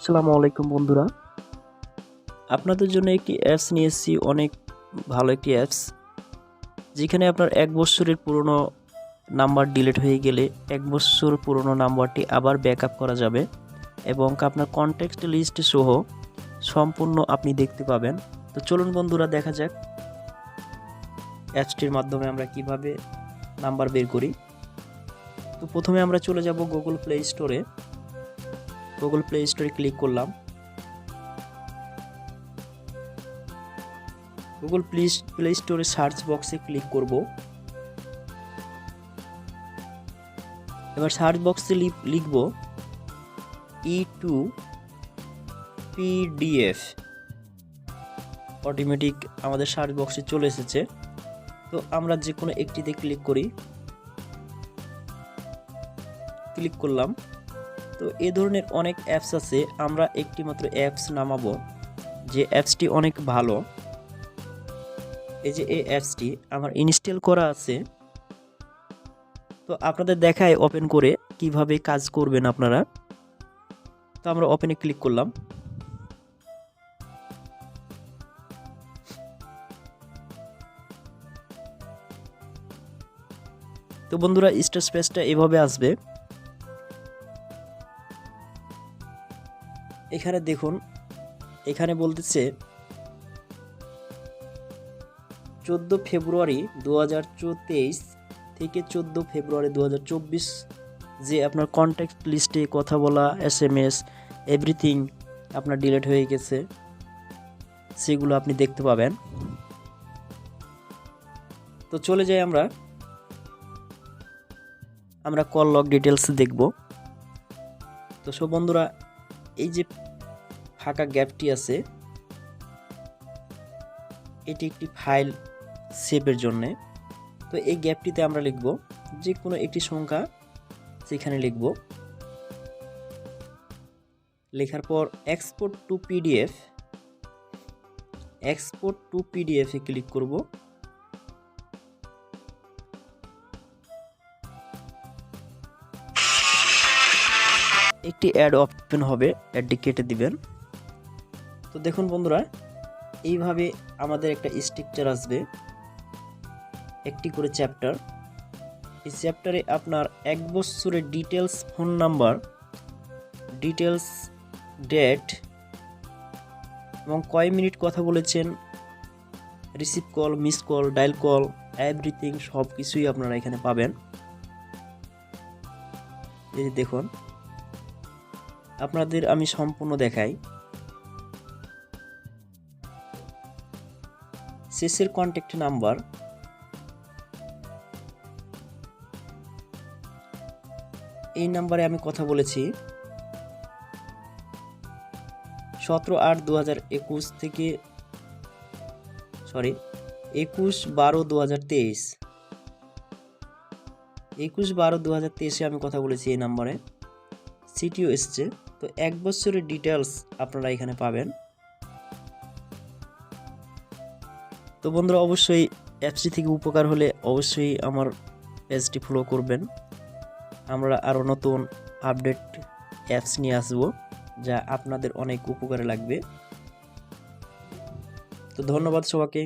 আসসালামু আলাইকুম বন্ধুরা, আপনাদের জন্য একটি অ্যাপস নিয়ে এসেছি। অনেক ভালো একটি অ্যাপস, যেখানে আপনার 1 বছরের পুরনো নাম্বার ডিলিট হয়ে গেলে 1 বছর পুরনো নাম্বারটি আবার ব্যাকআপ করা যাবে এবং আপনার কন্ট্যাক্ট লিস্ট সহ সম্পূর্ণ আপনি দেখতে পাবেন। তো চলুন বন্ধুরা, দেখা যাক অ্যাপসটির মাধ্যমে আমরা কিভাবে নাম্বার বের করি। তো প্রথমে আমরা চলে যাব গুগল প্লে স্টোরে। গুগল প্লে স্টোরে ক্লিক করলাম। গুগল প্লে স্টোরে সার্চ বক্সে ক্লিক করব। এবার সার্চ বক্সে লিখব E2 PDF। অটোমেটিক আমাদের সার্চ বক্সে চলে এসেছে। তো আমরা যে কোনো একটিতে ক্লিক করি। ক্লিক করলাম। তো এই ধরনের অনেক অ্যাপস আছে, আমরা একটি মাত্র অ্যাপস নামাবো, যে অ্যাপসটি অনেক ভালো। এই যে এই অ্যাপসটি আমার ইনস্টল করা আছে। তো আপনাদের দেখায় ওপেন করে কিভাবে কাজ করবেন আপনারা। তো আমরা ওপেনে ক্লিক করলাম। তো বন্ধুরা, স্টার্ট পেজটা এভাবে আসবে। এখানে দেখুন, এখানে বলতেছে 14 ফেব্রুয়ারি 2023 থেকে 14 ফেব্রুয়ারি 2024 যে আপনার কন্ট্যাক্ট লিস্টে কথা বলা, SMS এভরিথিং আপনার ডিলিট হয়ে গেছে, সেগুলো আপনি দেখতে পাবেন। তো চলে যাই আমরা কল লগ ডিটেলস দেখব। তো সব বন্ধুরা, এই যে ফাঁকা গ্যাপটি আছে, এটি একটি ফাইল সেভের জন্য। তো এই গ্যাপটিতে আমরা লিখব যে কোনো একটি সংখ্যা, সেখানে লিখব। লেখার পর export two PDF, export two PDF এ ক্লিক করব। একটি অ্যাড ওপেন হবে, অ্যাডটি কেটে দিবেন। তো দেখুন বন্ধুরা, এইভাবে আমাদের একটা স্ট্রাকচার আসবে, একটি করে চ্যাপ্টার। এই চ্যাপ্টারে আপনার 1 বছরের details, phone number details, date এবং কয় মিনিট কথা বলেছেন, receive call, miss call, dial call, everything সব কিছুই আপনারা এখানে পাবেন। এই দেখুন, আপনাদের আমি সম্পূর্ণ দেখাই। শেষের কন্ট্যাক্ট নাম্বার, এই নাম্বারে আমি কথা বলেছি 17/8/2021 থেকে 21/12/2023, 21/12/2023 আমি কথা বলেছি এই নাম্বারে। সিটিও এসছে। তো 1 বছরের ডিটেলস আপনারা এখানে পাবেন। তো বন্ধুরা, অবশ্যই অ্যাপসটি থেকে উপকার হলে অবশ্যই আমার পেজটি ফলো করবেন। আমরা আরও নতুন আপডেট অ্যাপস নিয়ে আসবো, যা আপনাদের অনেক উপকারে লাগবে। তো ধন্যবাদ সবাইকে।